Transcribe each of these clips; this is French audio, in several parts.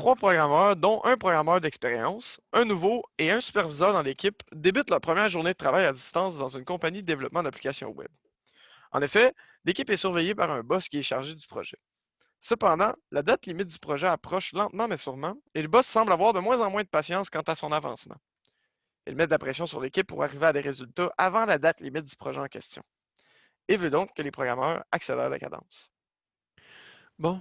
3 programmeurs, dont un programmeur d'expérience, un nouveau et un superviseur dans l'équipe, débutent leur première journée de travail à distance dans une compagnie de développement d'applications web. En effet, l'équipe est surveillée par un boss qui est chargé du projet. Cependant, la date limite du projet approche lentement mais sûrement, et le boss semble avoir de moins en moins de patience quant à son avancement. Il met de la pression sur l'équipe pour arriver à des résultats avant la date limite du projet en question, et veut donc que les programmeurs accélèrent la cadence. Bon,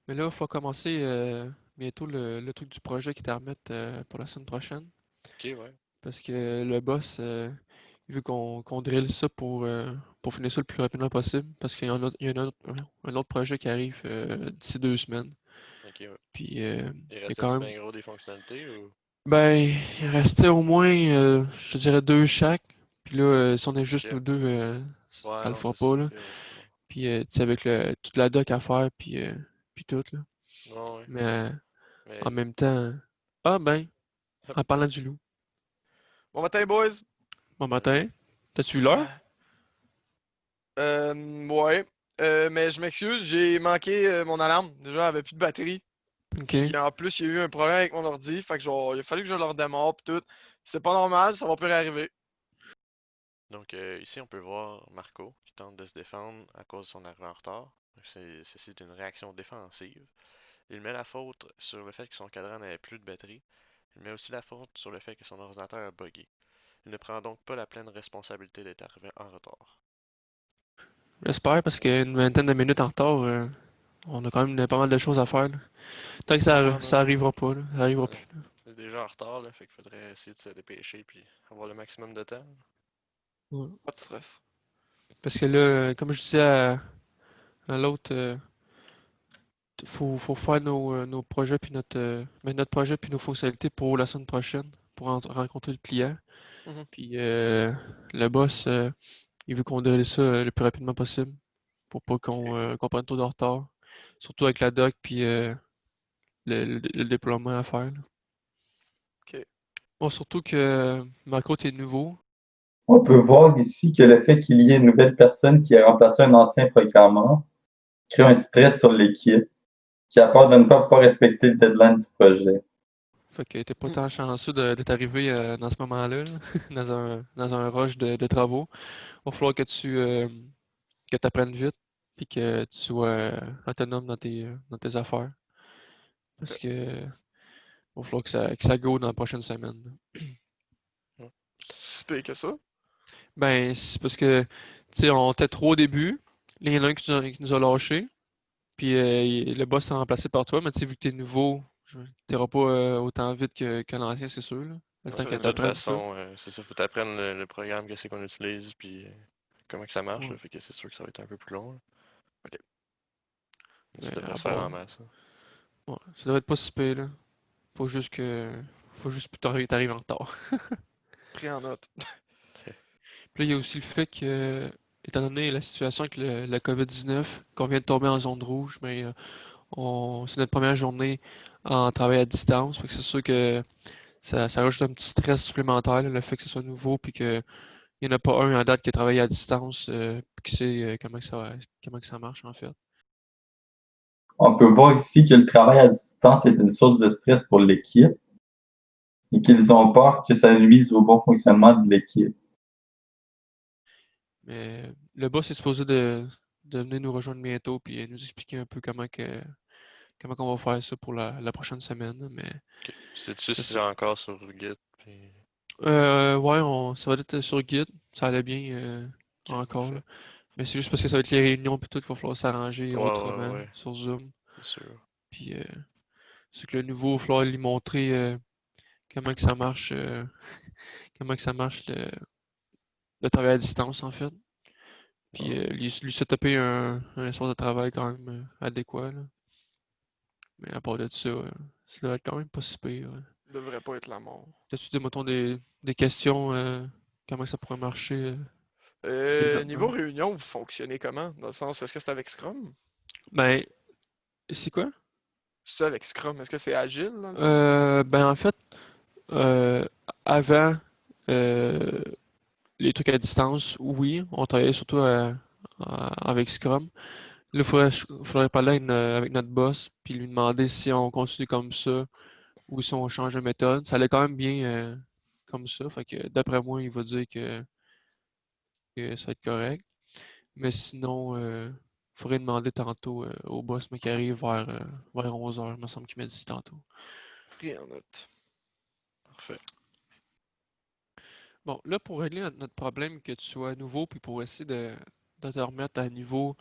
mais là, il faut commencer bientôt le truc du projet qui est à remettre pour la semaine prochaine. Ok, ouais. Parce que le boss, il veut qu'on drille ça pour finir ça le plus rapidement possible. Parce qu'il y en a, il y a un autre projet qui arrive d'ici 2 semaines. Ok, ouais. Puis Il il y a restait-tu quand même. bien gros des fonctionnalités ou? Ben, il restait au moins, je dirais, deux chaque. Puis là, si on est juste Ok. nous deux, Ouais, ça le non, fera c'est sûr pas, là. que. Non. Puis, tu sais, avec toute la doc à faire, puis tout, là. Non, ouais. Mais en Mais. même temps. Ah ben, en parlant du loup. Bon matin, boys! Bon Salut. matin. T'as-tu vu l'heure? Ouais. Mais je m'excuse, j'ai manqué mon alarme. Déjà, elle avait plus de batterie. Ok. Puis en plus, il y a eu un problème avec mon ordi. Fait que genre, il a fallu que je le redémarre pis tout. C'est pas normal, ça va plus réarriver. Donc, ici, on peut voir Marco qui tente de se défendre à cause de son arrivée en retard. C'est une réaction défensive. Il met la faute sur le fait que son cadran n'avait plus de batterie. Il met aussi la faute sur le fait que son ordinateur a buggé. Il ne prend donc pas la pleine responsabilité d'être arrivé en retard. J'espère parce qu'une vingtaine de minutes en retard, on a quand même pas mal de choses à faire, là. Tant que Ouais, ça non. arrivera pas, là. Ça arrivera Ouais. plus, là. C'est déjà en retard, là, fait qu'il faudrait essayer de se dépêcher puis avoir le maximum de temps. Ouais. Pas de stress. Parce que là, comme je disais à l'autre, faut faire nos projets puis notre projet puis nos fonctionnalités pour la semaine prochaine, pour rencontrer le client. Mhm. Puis le boss, il veut qu'on délai ça le plus rapidement possible pour pas Ok. qu'on prenne trop de retard. Surtout avec la doc puis le déploiement à faire, là. Ok. Bon, surtout que Marco, t'es nouveau. On peut voir ici que le fait qu'il y ait une nouvelle personne qui a remplacé un ancien programmeur crée un stress sur l'équipe qui a peur de ne pas pouvoir respecter le deadline du projet. Fait que t'es pas tant chanceux d'être arrivé dans ce moment-là, là, dans un rush de travaux. Va falloir que t'apprennes vite puis que tu sois autonome dans tes affaires. Parce Ok. que va falloir que ça go dans la prochaine semaine, là. Ouais. Si pire que ça. Ben, c'est parce que, tu sais, on était trop au début. Là, il y en a un qui nous a lâché. Puis le boss s'est remplacé par toi. Mais tu sais, vu que t'es nouveau, t'iras pas autant vite que l'ancien, c'est sûr, là. Le Ouais, temps Ça que veut de dire toute t'apprennes quoi? ça. façon, c'est ça, faut t'apprendre le programme, qu'est-ce qu'on utilise, puis comment que ça marche, Ouais. là, fait que c'est sûr que ça va être un peu plus long, là. Ok. Mais ça Mais devrait à se faire en part, masse, hein. ouais, ça devrait être pas si pire, là. Faut juste que, faut juste que t'arrives en retard. Pris en note. Puis là, il y a aussi le fait que, étant donné la situation avec la COVID-19, qu'on vient de tomber en zone rouge, mais c'est notre première journée en travail à distance. Fait que c'est sûr que ça rajoute un petit stress supplémentaire, là, le fait que ce soit nouveau, puis qu'il n'y en a pas un en date qui a travaillé à distance, puis qui sait comment que ça marche, en fait. On peut voir ici que le travail à distance est une source de stress pour l'équipe et qu'ils ont peur que ça nuise au bon fonctionnement de l'équipe. Mais le boss est supposé de venir nous rejoindre bientôt, puis nous expliquer un peu comment qu'on va faire ça pour la prochaine semaine, là. Mais Ok. Sais-tu c'est si ça. c'est encore sur Git, puis... Ouais, ça va être sur Git, ça allait bien Ok, encore, là. parfait. Mais c'est juste parce que ça va être les réunions puis tout, il va falloir s'arranger Ouais, ouais, autrement ouais, sur Zoom. c'est sûr. Puis c'est que le nouveau, il va falloir lui montrer comment que ça marche, comment que ça marche le travail à distance en fait. Puis Ouais. lui setuper un espace de travail quand même adéquat, là. Mais à part de ça, ça va être quand même pas si pire, ouais. Devrait pas être la mort. T'as-tu mettons, des questions, comment ça pourrait marcher, Niveau développement? réunion, vous fonctionnez comment? Dans le sens, est-ce que c'est avec Scrum? Ben, c'est quoi? C'est avec Scrum? Est-ce que c'est agile, dans le fond? Ben en fait, euh, avant euh, les trucs à distance, oui, on travaillait surtout avec Scrum. Là, faudrait parler avec notre boss, puis lui demander si on continue comme ça ou si on change de méthode. Ça allait quand même bien comme ça, fait que d'après moi, il va dire que ça va être correct. Mais sinon, faudrait demander tantôt au boss, mais qui arrive vers 11h, me semble qu'il m'a dit tantôt. Pris en note. Parfait. Bon, là, pour régler notre problème, que tu sois nouveau, puis pour essayer de te remettre à niveau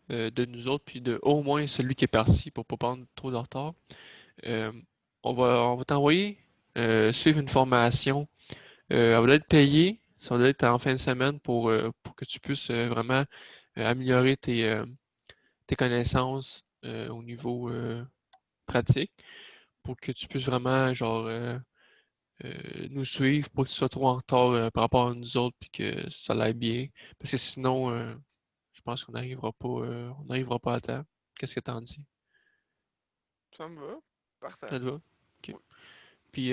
de nous autres, puis de au moins celui qui est parti pour pas prendre trop de retard, euh, on va t'envoyer suivre une formation. Elle va être payée, ça va être en fin de semaine pour que tu puisses vraiment améliorer tes connaissances au niveau pratique, pour que tu puisses vraiment, genre, nous suivre, pour que tu sois trop en retard par rapport à nous autres, puis que ça aille bien. Parce que sinon, je pense on n'arrivera pas à temps. Qu'est-ce que t'en dis? Ça me va. Parfait. Ça te va? Ok. Oui. Puis,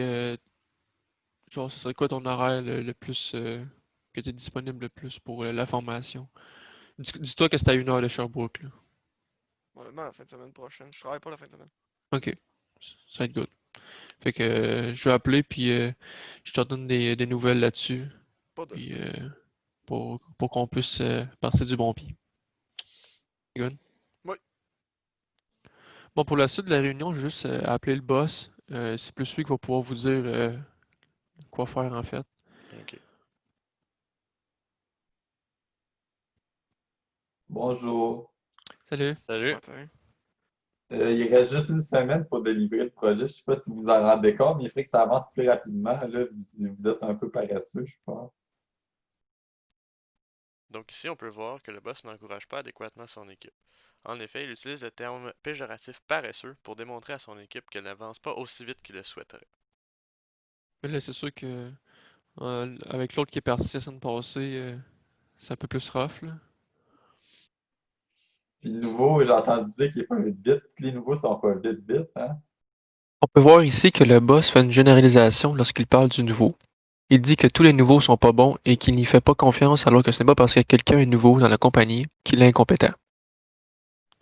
genre, ce serait quoi ton horaire le plus que tu es disponible le plus pour la formation? Dis-toi que c'est à 1 heure de Sherbrooke, là. Honnêtement, la fin de semaine prochaine. Je travaille pas la fin de semaine. Ok, ça va être good. Fait que je vais appeler, puis je te donne des nouvelles là-dessus, Pas de puis stress. pour qu'on puisse partir du bon pied. Good. Oui. Bon, pour la suite de la réunion, je vais juste appeler le boss. C'est plus lui qui va pouvoir vous dire quoi faire en fait. Ok. Bonjour. Salut. Salut. Matin. Il reste juste une semaine pour délivrer le projet. Je ne sais pas si vous en rendez compte, mais il faudrait que ça avance plus rapidement. Là, vous êtes un peu paresseux, je pense. Donc ici, on peut voir que le boss n'encourage pas adéquatement son équipe. En effet, il utilise le terme péjoratif paresseux pour démontrer à son équipe qu'elle n'avance pas aussi vite qu'il le souhaiterait. Mais là, c'est sûr que avec l'autre qui est parti la semaine passée, c'est un peu plus rough, là. Puis le nouveau, j'ai entendu dire qu'il n'est pas vite vite. Tous les nouveaux sont pas vite vite, hein? On peut voir ici que le boss fait une généralisation lorsqu'il parle du nouveau. Il dit que tous les nouveaux sont pas bons et qu'il n'y fait pas confiance alors que ce n'est pas parce que quelqu'un est nouveau dans la compagnie qu'il est incompétent.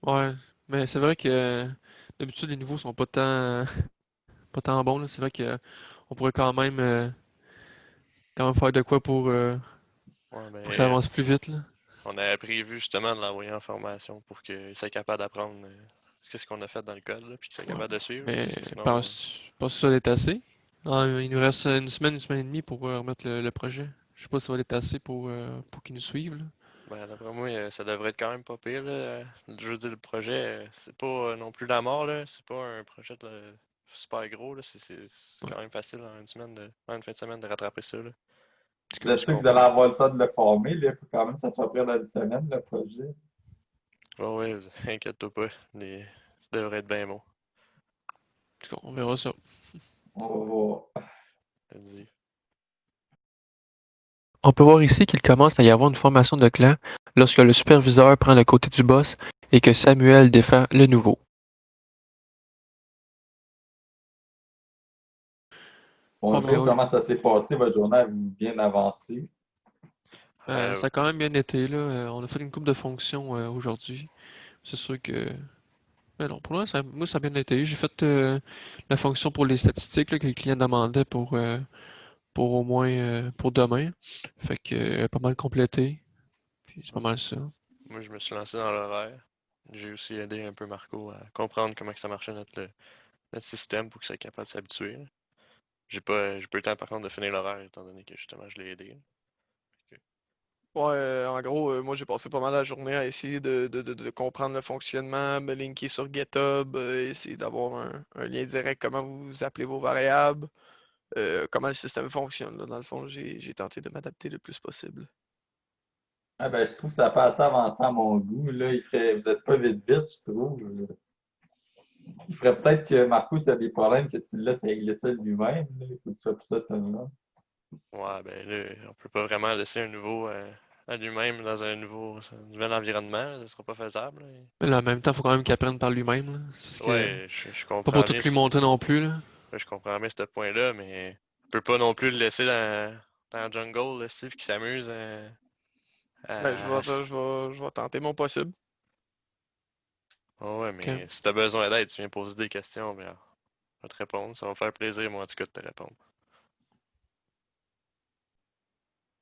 Ouais, mais c'est vrai que d'habitude les nouveaux sont pas tant bons là. C'est vrai que on pourrait quand même faire de quoi Ouais, pour que ça mais avance plus vite là. on avait prévu justement de l'envoyer en formation pour qu'il soit capable d'apprendre ce qu'on a fait dans le code, là, puis qu'il soit Ouais. capable de suivre, là, Mais parce que sinon, pense que ça va être assez. Ah, il nous reste une semaine et demie pour remettre le projet. Je sais pas si ça va être assez pour qu'ils nous suivent là. ben, d'après moi, ça devrait être quand même pas pire, là. Je veux dire, le projet, c'est pas non plus la mort, là. C'est pas un projet super gros, là. C'est Ouais. quand même facile en une fin de semaine de rattraper ça, là. En tout Vous cas, êtes Je sûr que vous allez comprends. avoir le temps de le former, là? Il faut quand même que ça soit prêt dans une semaine, le projet. Ouais, ouais, inquiète-toi pas. Ça devrait être bien bon. on verra ça. On va voir. Vas-y. On peut voir ici qu'il commence à y avoir une formation de clan lorsque le superviseur prend le côté du boss et que Samuel défend le nouveau. Bon, Bonjour, comment ça s'est passé? Votre journée a bien avancé? Euh, ça a quand même bien été là. On a fait une coupe de fonctions aujourd'hui. C'est sûr que. Mais non, pour l'instant, moi ça a bien été. J'ai fait la fonction pour les statistiques là, que le client demandait pour au moins pour demain. Fait que pas mal complété. Puis c'est pas mal ça. Moi, je me suis lancé dans l'horaire. J'ai aussi aidé un peu Marco à comprendre comment que ça marchait notre système pour qu'il soit capable de s'habituer, là. J'ai pas eu le temps par contre de finir l'horaire étant donné que justement je l'ai aidé, là. Fait que, Ouais, en gros, moi j'ai passé pas mal la journée à essayer de comprendre le fonctionnement, me linker sur GitHub, essayer d'avoir un lien direct, comment vous appelez vos variables, comment le système fonctionne, là. Dans le fond, j'ai tenté de m'adapter le plus possible. Ah ben, je trouve que ça n'a pas assez avancé à mon goût. Là, vous n'êtes pas vite vite, je trouve. Il ferait peut-être que Marco, s'il y a des problèmes, que tu le laisses régler ça lui-même, là. Il faut que tu sois plus autonome. ouais, ben là, on peut pas vraiment laisser un nouveau à lui-même dans un nouvel environnement, là, ce sera pas faisable, là. Mais là, en même temps, il faut quand même qu'il apprenne par lui-même, là. Parce que Ouais, je pas pour comprends tout bien, lui montrer non plus, là. je comprends bien ce point-là, mais on peut pas non plus le laisser dans le jungle, là, Steve, qui s'amuse Ben, à, je vais tenter mon possible. Ouais, Ok. mais si t'as besoin d'aide, tu viens poser des questions, bien, je vais te répondre. Ça va me faire plaisir, moi, en tout cas, de te répondre.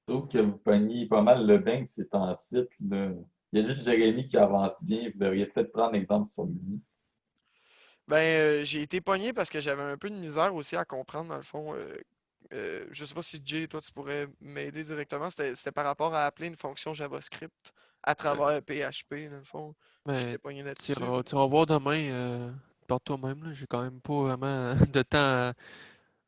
Je trouve que vous pognez pas mal le bang ces temps-ci. Là. Il y a juste Jérémy qui avance bien. Vous devriez peut-être prendre exemple sur lui. Ben, j'ai été pogné parce que j'avais un peu de misère aussi à comprendre, dans le fond. Je sais pas si Jay, toi, tu pourrais m'aider directement. C'était par rapport à appeler une fonction JavaScript à Euh, travers PHP, dans le fond. Mais J'étais pogné tu là-dessus. iras, tu iras voir demain par toi-même, là. J'ai quand même pas vraiment de temps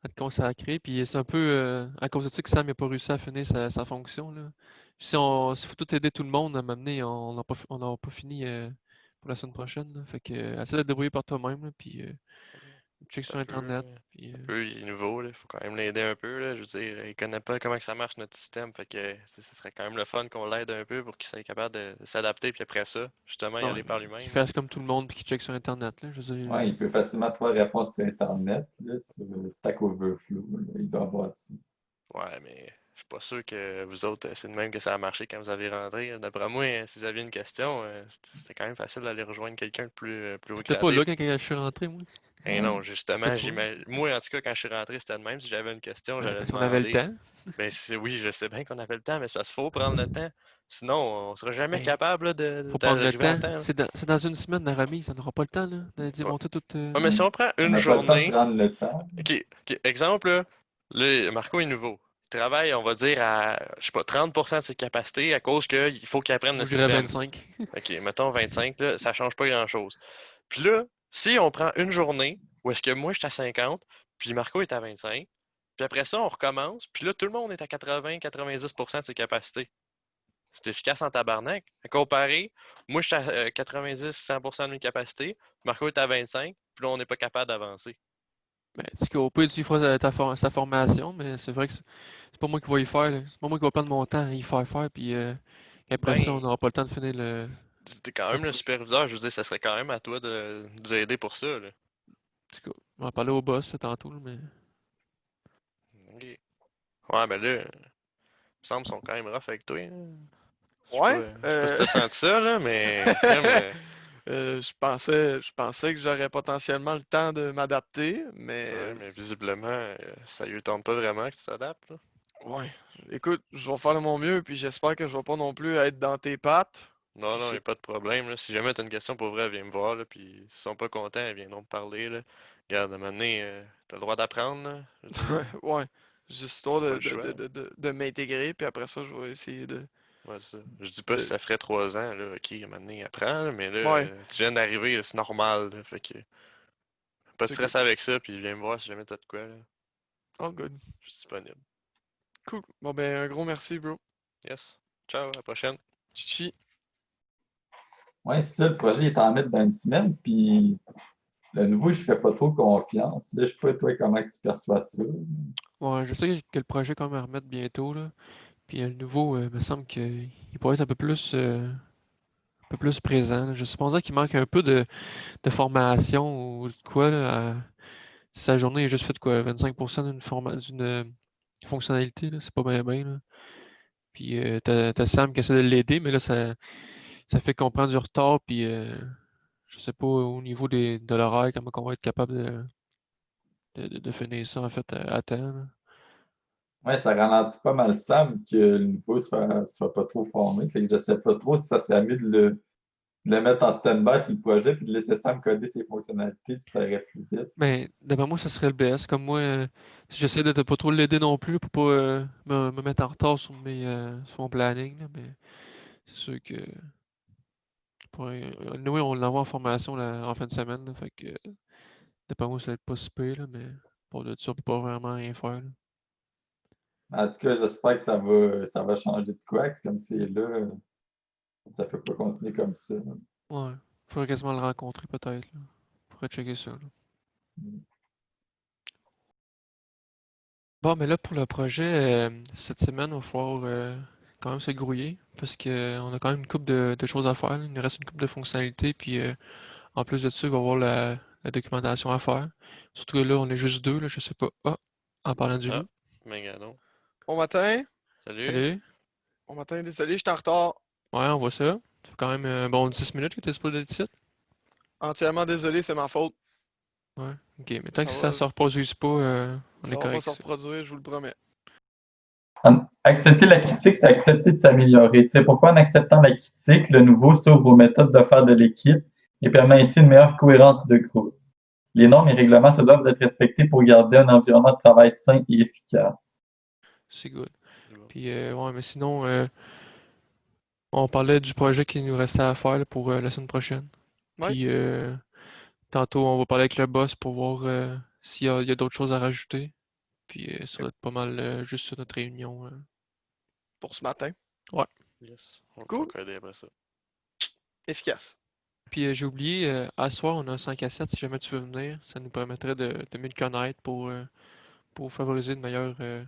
à te consacrer. Puis c'est un peu à cause de ça que Sam n'a pas réussi à finir sa fonction, là. S'il faut tout aider tout le monde à m'amener, on n'aura pas fini pour la semaine prochaine, là. Fait que essaie de te débrouiller par toi-même, là, puis check Ça sur peut, Internet. Puis, ça peut, il est nouveau, là. Faut quand même l'aider un peu, là. Je veux dire, il connaît pas comment que ça marche notre système, fait que ce serait quand même le fun qu'on l'aide un peu pour qu'il soit capable de s'adapter, puis après ça, justement, y ouais, aller par qu'il lui-même, là. fasse comme tout le monde, puis qu'il check sur Internet, là. Je veux dire, Ouais, il peut facilement trouver la réponse sur Internet, là, sur Stack Overflow. Là. Il doit avoir ça. Ouais, mais je suis pas sûr que vous autres, c'est de même que ça a marché quand vous avez rentré. D'après moi, si vous aviez une question, c'était quand même facile d'aller rejoindre quelqu'un de plus haut j'étais pas gradé. là quand je suis rentré, moi. Eh non, Je sais justement, pas. moi, en tout cas, quand je suis rentré, c'était le même. Si j'avais une question, Ben, j'allais parce qu'on avait le demander. temps. Ben, oui, je sais bien qu'on avait le temps, mais c'est parce qu'il faut prendre le temps. Sinon, on sera jamais Ben, capable là, faut prendre le d'arriver à temps. temps, là. C'est dans une semaine la remise. On n'aura pas le temps, là, de Ouais. monter tout. Ouais, mais si Ouais. on prend On une n'a pas le temps de journée. prendre le temps. Ok, exemple, là, Marco est nouveau. Il travaille, on va dire, à, je sais pas, 30% de ses capacités à cause qu'il faut qu'il apprenne le Moi, je dirais système. 25. Ok, mettons 25, là, ça change pas grand-chose. Puis là, si on prend une journée où est-ce que moi je suis à 50, puis Marco est à 25, puis après ça, on recommence, puis là, tout le monde est à 80-90% de ses capacités. C'est efficace en tabarnak. À comparer, moi je suis à 90-100% de mes capacités, Marco est à 25, puis là, on n'est pas capable d'avancer. Ben, tu sais, au pire, tu feras sa formation, mais c'est vrai que c'est pas moi qui vais y faire, là. C'est pas moi qui vais prendre mon temps à y faire, puis après ça, on Ben, n'aura pas le temps de finir t'es quand le même le projet. superviseur, je veux dire, ça serait quand même à toi de nous aider pour ça, là. En tout cas, on va parler au boss, là, tantôt, là, mais... Ok. Ouais, ben là, il me semble qu'ils sont quand même rough avec toi, hein. Ouais. Je sais pas si t'as senti ça, là, mais crème, Je pensais que j'aurais potentiellement le temps de m'adapter, mais ouais, mais visiblement, ça lui tente pas vraiment que tu t'adaptes, là. ouais. Écoute, je vais faire de mon mieux, puis j'espère que je vais pas non plus être dans tes pattes. Non, Puis non, y c'est a pas de problème, là. Si jamais t'as une question pour vrai, viens me voir, là, puis s'ils sont pas contents, ils viendront me parler, là. Regarde, à un moment donné, t'as le droit d'apprendre, là. Je veux dire, ouais, juste histoire pas de, le de, de, choix. de, de- de m'intégrer, puis après ça, je vais essayer Ouais, c'est ça. Je dis pas si de- ça ferait 3 ans, là, ok, à un moment donné, apprends, là, mais là, Ouais, tu viens d'arriver, là, c'est normal, là, fait que pas de c'est good. stress avec ça, puis viens me voir si jamais t'as de quoi, là. All good. Je suis disponible. Cool. Bon ben, un gros merci, bro. Yes. Ciao, à la prochaine. Chichi. Ouais, c'est ça, le projet est en mettre dans une semaine, puis le nouveau, je fais pas trop confiance. Là, je sais pas, toi, comment tu perçois ça. Ouais, je sais que le projet est quand même à remettre bientôt, là. Puis le nouveau, il me semble qu'il pourrait être un peu plus présent, là. Je suppose qu'il manque un peu de formation ou de quoi, là. Sa journée est juste faite quoi, 25% d'une fonctionnalité, là. C'est pas bien, bien, là. Puis t'as Sam qui essaie de l'aider, mais là, ça fait qu'on prend du retard, puis je sais pas au niveau de l'horaire, comment on va être capable de finir ça, en fait, à temps, là. Ouais, ça ralentit pas mal Sam que le nouveau soit pas trop formé. Fait que je sais pas trop si ça serait mieux de le mettre en stand-by sur le projet puis de laisser Sam coder ses fonctionnalités si ça irait plus vite. Mais d'après moi, ça serait le best. Comme moi, si j'essaie de pas trop l'aider non plus pour pas me mettre en retard sur mon planning, là, mais c'est sûr que nous, on l'envoie en formation là, en fin de semaine, là, fait que d'après moi, ça va être pas si pire, là, mais pour de ça, on peut pas vraiment rien faire, là. En tout cas, j'espère que ça va changer de quoi, que c'est comme c'est là, ça peut pas continuer comme ça. Ouais, faudrait quasiment le rencontrer peut-être, là. Faudrait checker ça, là. Bon, mais là, pour le projet, cette semaine, il va falloir quand même se grouiller, parce que on a quand même une couple de choses à faire, là. Il nous reste une couple de fonctionnalités, puis en plus de ça, il va y avoir la documentation à faire. Surtout que là, on est juste deux, là, je sais pas. Ah, en parlant du Ah, loup. mais non. Bon matin. Salut. Salut. Bon matin, désolé, je suis en retard. Ouais, on voit ça. Ça fait quand même un bon 10 minutes que t'es supposé être ici. Entièrement désolé, c'est ma faute. Ouais, ok. Mais tant que Ça ça va, se reproduise pas, on ça est va pas correct. se Ça. reproduire, je vous le promets. Accepter la critique, c'est accepter de s'améliorer. C'est pourquoi, en acceptant la critique, le nouveau s'ouvre aux méthodes de faire de l'équipe et permet ainsi une meilleure cohérence de groupe. Les normes et règlements se doivent d'être respectés pour garder un environnement de travail sain et efficace. C'est good. C'est bon. Puis, ouais, mais sinon, on parlait du projet qui nous restait à faire là, pour la semaine prochaine. Ouais, Puis, tantôt, on va parler avec le boss pour voir s'il y a d'autres choses à rajouter. Puis, ça va être pas mal juste sur notre réunion. pour ce matin. Ouais. Yes. On va Cool. pouvoir coder après ça. Efficace. Puis, j'ai oublié, à ce soir, on a un 5 à 7. Si jamais tu veux venir, ça nous permettrait de mieux te connaître pour favoriser une meilleure équipe.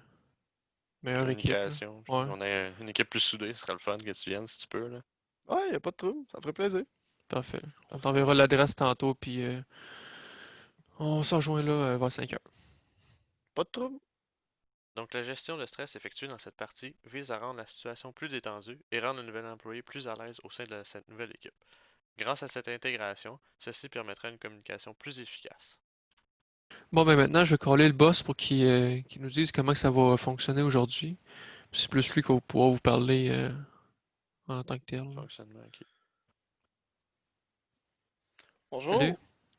Là. Communication. Puis Ouais, on a une équipe plus soudée. Ce serait le fun que tu viennes si tu peux. Là. Ouais, y a pas de trouble, ça ferait plaisir. parfait. On On t'enverra ferait ça. l'adresse tantôt, puis on se rejoint là vers 5 heures. Pas de trouble. Donc, la gestion de stress effectuée dans cette partie vise à rendre la situation plus détendue et rendre le nouvel employé plus à l'aise au sein de cette nouvelle équipe. Grâce à cette intégration, ceci permettra une communication plus efficace. Bon, ben maintenant, je vais caller le boss pour qu'il nous dise comment que ça va fonctionner aujourd'hui. Puis c'est plus lui qui va pouvoir vous parler en tant que tel. Là. Fonctionnement, ok. Salut. Bonjour.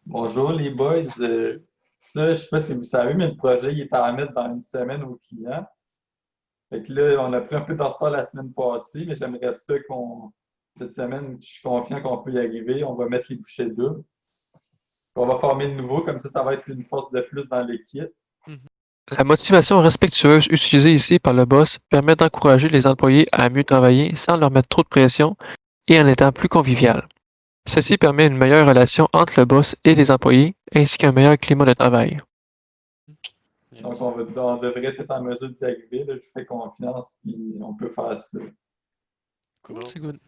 Bonjour les boys. Ça, je sais pas si vous savez, mais le projet il est à remettre dans une semaine au client. Fait que là, on a pris un peu de retard la semaine passée, mais j'aimerais ça cette semaine, je suis confiant qu'on peut y arriver. On va mettre les bouchées doubles. On va former de nouveau, comme ça va être une force de plus dans l'équipe. La motivation respectueuse utilisée ici par le boss permet d'encourager les employés à mieux travailler sans leur mettre trop de pression et en étant plus convivial. Ceci permet une meilleure relation entre le boss et les employés, ainsi qu'un meilleur climat de travail. Donc, Yes. on devrait être en mesure d'y arriver. Là. Je vous fais confiance, puis on peut faire ça. Cool. Bon. C'est good.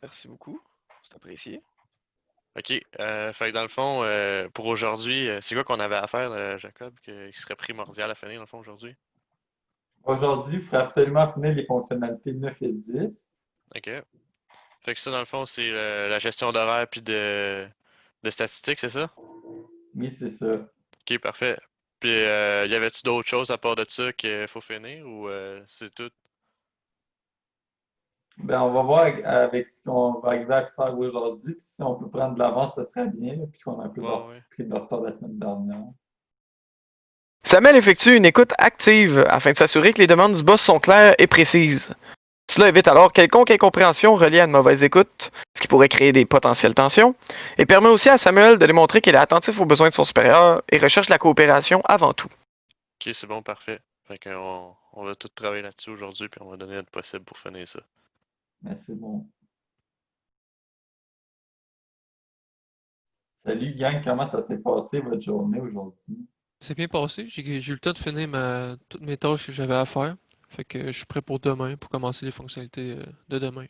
Merci beaucoup. C'est apprécié. Ok, fait que dans le fond, pour aujourd'hui, c'est quoi qu'on avait à faire, Jacob, qui serait primordial à finir dans le fond aujourd'hui? Aujourd'hui, il faudrait absolument finir les fonctionnalités 9 et 10. Ok. Fait que ça, dans le fond, c'est la gestion d'horaire puis de statistiques, c'est ça? Oui, c'est ça. Ok, parfait. Puis, y avait-tu d'autres choses à part de ça qu'il faut finir ou c'est tout? Ben, on va voir avec ce qu'on va arriver à faire aujourd'hui. Puis si on peut prendre de l'avance, ce serait bien, là, puisqu'on a un peu Ouais, ouais. pris de retard la semaine dernière. Samuel effectue une écoute active afin de s'assurer que les demandes du boss sont claires et précises. Cela évite alors quelconque incompréhension reliée à une mauvaise écoute, ce qui pourrait créer des potentielles tensions, et permet aussi à Samuel de démontrer qu'il est attentif aux besoins de son supérieur et recherche la coopération avant tout. Ok, c'est bon, parfait. Fait qu'on on va tout travailler là-dessus aujourd'hui puis on va donner notre possible pour finir ça. Mais c'est bon. Salut, gang, comment ça s'est passé votre journée aujourd'hui? C'est bien passé. J'ai eu le temps de finir toutes mes tâches que j'avais à faire. Fait que je suis prêt pour demain, pour commencer les fonctionnalités de demain.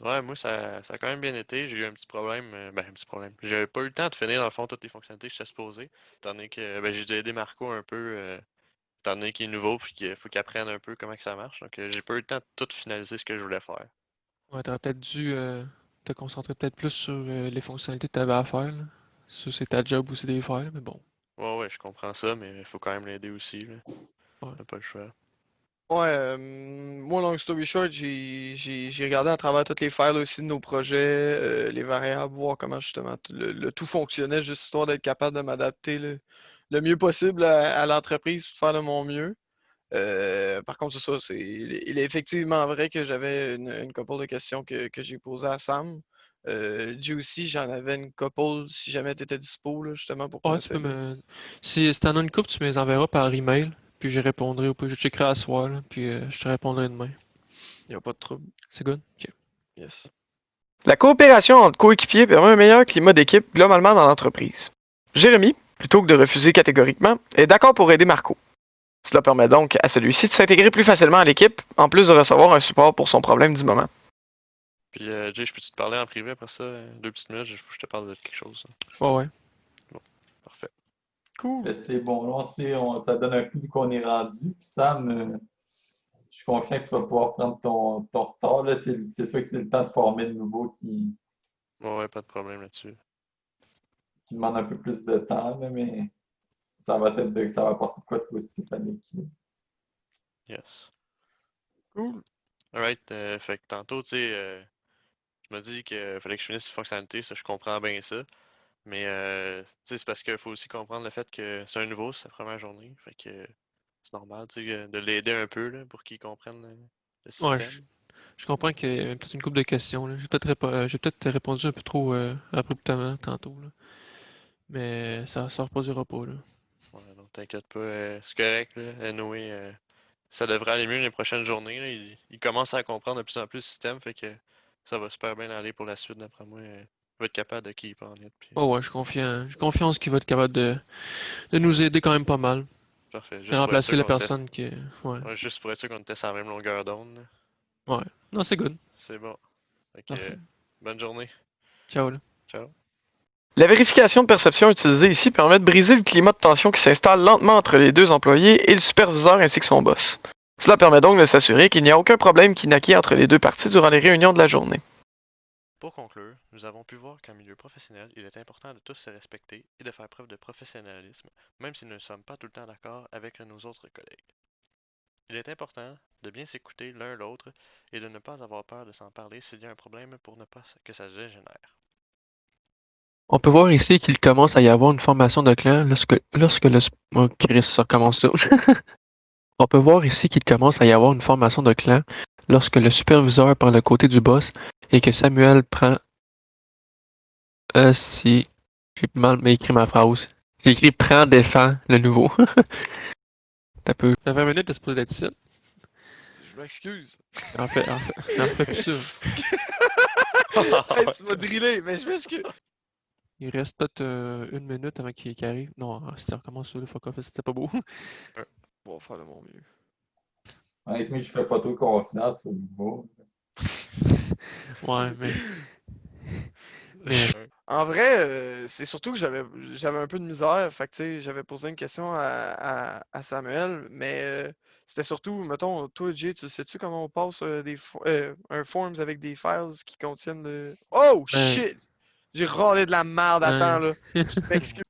Ouais, moi, ça a quand même bien été. J'ai eu un petit problème. Ben, un petit problème. J'avais pas eu le temps de finir, dans le fond, toutes les fonctionnalités que j'étais supposé. Étant donné que ben, j'ai dû aider Marco un peu, étant donné qu'il est nouveau, puis qu'il faut qu'il apprenne un peu comment que ça marche. Donc, j'ai pas eu le temps de tout finaliser ce que je voulais faire. Ouais, t'aurais peut-être dû te concentrer peut-être plus sur les fonctionnalités que t'avais à faire. Là. Ça, c'est ta job aussi de les faire, mais bon. Ouais, ouais, je comprends ça, mais il faut quand même l'aider aussi, là. Ouais. On n'a pas le choix. Ouais, moi, long story short, j'ai regardé à travers toutes les files aussi de nos projets, les variables, voir comment justement le tout fonctionnait, juste histoire d'être capable de m'adapter le mieux possible à l'entreprise, de faire de mon mieux. Par contre, c'est ça, il est effectivement vrai que j'avais une couple de questions que j'ai posées à Sam. Jay aussi, j'en avais une couple si jamais tu étais dispo, là, justement, pour qu'on Ouais, tu peux essaie de. me. Si t'en as une coupe, tu me les enverras par email, puis j'y répondrai, ou puis je checkerai à soir, là, puis je te répondrai demain. Il n'y a pas de trouble. C'est good? Ok. Yes. La coopération entre coéquipiers permet un meilleur climat d'équipe globalement dans l'entreprise. Jérémy, plutôt que de refuser catégoriquement, est d'accord pour aider Marco. Cela permet donc à celui-ci de s'intégrer plus facilement à l'équipe, en plus de recevoir un support pour son problème du moment. Puis, Jay, je peux-tu te parler en privé après ça? 2 petites minutes, faut que je te parle de quelque chose. Ouais, ouais. Bon, parfait. Cool. Ben, c'est bon, là, ça donne un coup qu'on est rendu. Puis Sam, je suis confiant que tu vas pouvoir prendre ton retard. Là. C'est sûr que c'est le temps de former de nouveau qui. Ouais, ouais, pas de problème là-dessus. qui demande un peu plus de temps, là, mais ça va apporter quoi de positif à l'équipe. Yes. Cool. Alright, fait que tantôt, tu sais, je me dis qu'il fallait que je finisse une fonctionnalité, ça, je comprends bien ça. Mais, tu sais, c'est parce qu'il faut aussi comprendre le fait que c'est un nouveau, c'est sa première journée. Fait que c'est normal, tu sais, de l'aider un peu, là, pour qu'il comprenne le Ouais, système. je comprends qu'il y a peut-être une couple de questions, là. J'ai peut-être répondu un peu trop abruptement tantôt, là. Mais ça reproduira pas, là. Ouais, donc t'inquiète pas, c'est correct, là. Anyway, ça devrait aller mieux les prochaines journées, là. Il commence à comprendre de plus en plus le système, fait que ça va super bien aller pour la suite, d'après moi. Il va être capable de keep en it, puis Oh ouais, je suis confiant. J'ai confiance qu'il va être capable de nous aider quand même pas mal. parfait. Et Juste pour être remplacer sûr la qu'on était, personne qui. Ouais. ouais, juste pour être sûr qu'on était sur la même longueur d'onde, là. Ouais. Non, c'est good. C'est bon. Fait que, Parfait. bonne journée. Ciao, là. Ciao. La vérification de perception utilisée ici permet de briser le climat de tension qui s'installe lentement entre les deux employés et le superviseur ainsi que son boss. Cela permet donc de s'assurer qu'il n'y a aucun problème qui naquit entre les deux parties durant les réunions de la journée. Pour conclure, nous avons pu voir qu'en milieu professionnel, il est important de tous se respecter et de faire preuve de professionnalisme, même si nous ne sommes pas tout le temps d'accord avec nos autres collègues. Il est important de bien s'écouter l'un l'autre et de ne pas avoir peur de s'en parler s'il y a un problème pour ne pas que ça dégénère. On peut voir ici qu'il commence à y avoir une formation de clan lorsque le... Oh, Chris, ça recommence ça. On peut voir ici qu'il commence à y avoir une formation de clan lorsque le superviseur prend le côté du boss et que Samuel prend... si... J'ai mal écrit ma phrase. J'ai écrit prend, défend le nouveau. T'as peu. Ça fait 20 minutes de se poser d'être ici. Je m'excuse. En fait plus ça. Hey, tu m'as drillé, mais je m'excuse. Il reste peut-être une minute avant qu'il arrive. Non, si ça recommence sur le fuck off, c'était pas beau. Bon, on va faire de mon mieux. Honnêtement, je fais pas trop confiance au niveau. Ouais, mais En vrai, c'est surtout que j'avais un peu de misère. Fait que, tu sais, j'avais posé une question à Samuel, mais c'était surtout, mettons, toi, Jay, tu sais-tu comment on passe un forms avec des files qui contiennent le. Oh ben, shit! J'ai râlé de la merde, attends hein. là. Je m'excuse.